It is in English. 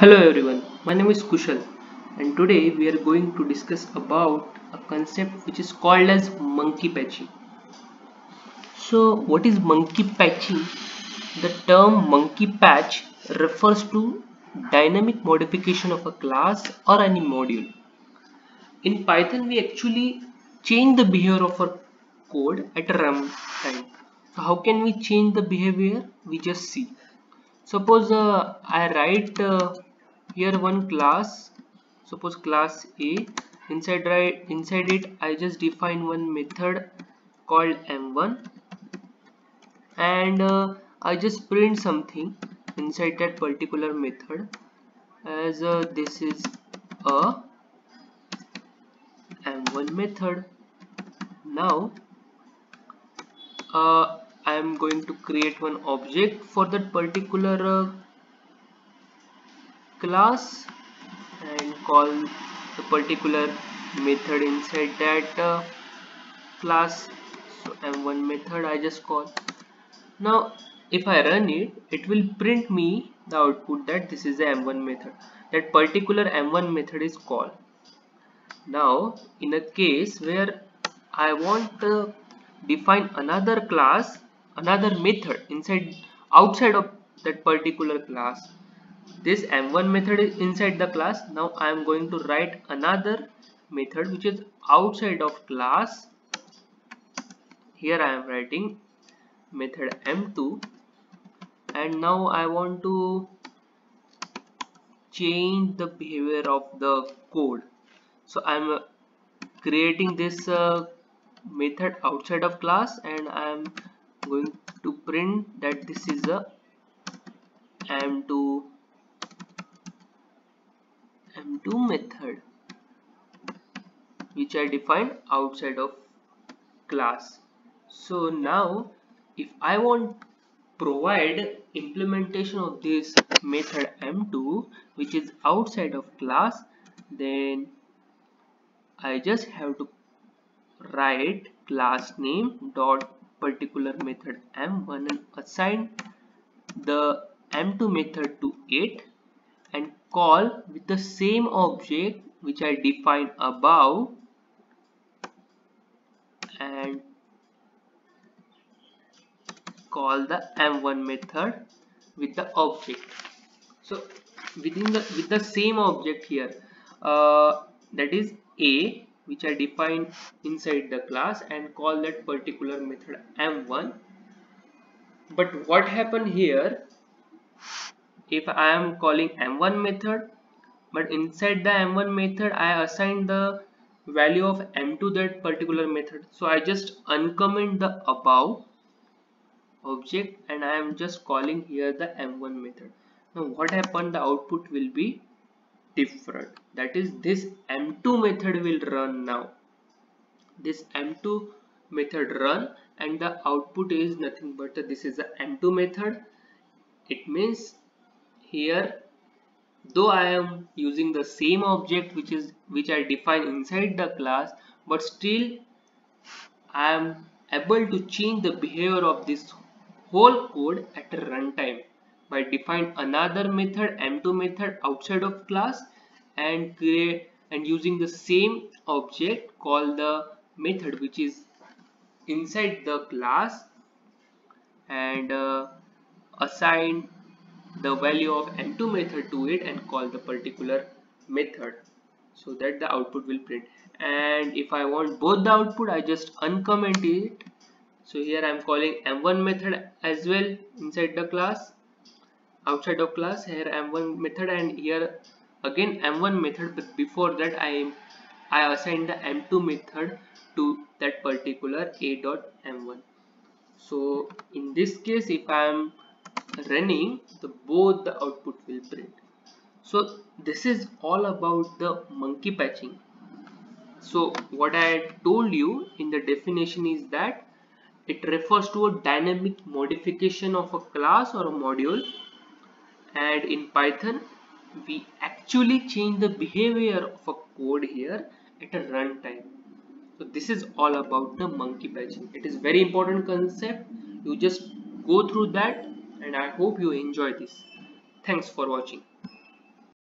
Hello everyone, my name is Kushal and today we are going to discuss about a concept which is called as monkey patching. So what is monkey patching? The term monkey patch refers to dynamic modification of a class or any module. In Python we actually change the behavior of our code at a runtime. So how can we change the behavior? We just see. Suppose I write here one class, suppose class A. Inside it I just define one method called m1, and I just print something inside that particular method as this is a m1 method. Now I am going to create one object for that particular class and call the particular method inside that class. So m1 method I just call. Now if I run it, it will print me the output that this is the m1 method. That particular m1 method is called. Now in a case where I want to define another class, another method outside of that particular class, this m1 method is inside the class. Now I am going to write another method which is outside of class. Here I am writing method m2, and now I want to change the behavior of the code. So I am creating this method outside of class, and I am going to print that this is a m2 method which I defined outside of class. So now if I want provide implementation of this method m2 which is outside of class, then I just have to write class name dot particular method m1 and assign the m2 method to it and call with the same object which I defined above, and call the m1 method with the object. So with the same object here, that is a, which I defined inside the class, and call that particular method m1. But what happened here, if I am calling m1 method, but inside the m1 method I assign the value of m2 that particular method, so I just uncomment the above object and I am just calling here the m1 method. Now what happened, the output will be different. That is, this m2 method will run now. This m2 method run and the output is nothing but this is the m2 method. It means here, though I am using the same object which I define inside the class, but still I am able to change the behavior of this whole code at a runtime by define another method m2 method outside of class and create and using the same object call the method which is inside the class and assign the value of m2 method to it and call the particular method, so that the output will print. And if I want both the output, I just uncomment it. So here I am calling m1 method as well inside the class, outside of class, here m1 method, and here again m1 method, but before that I assign the m2 method to that particular a.m1. So in this case, if I am running, both the output will print. So this is all about the monkey patching. So what I told you in the definition is that it refers to a dynamic modification of a class or a module, and in Python we actually change the behavior of a code here at a runtime. So this is all about the monkey patching. It is very important concept. You just go through that, and I hope you enjoy this. Thanks for watching.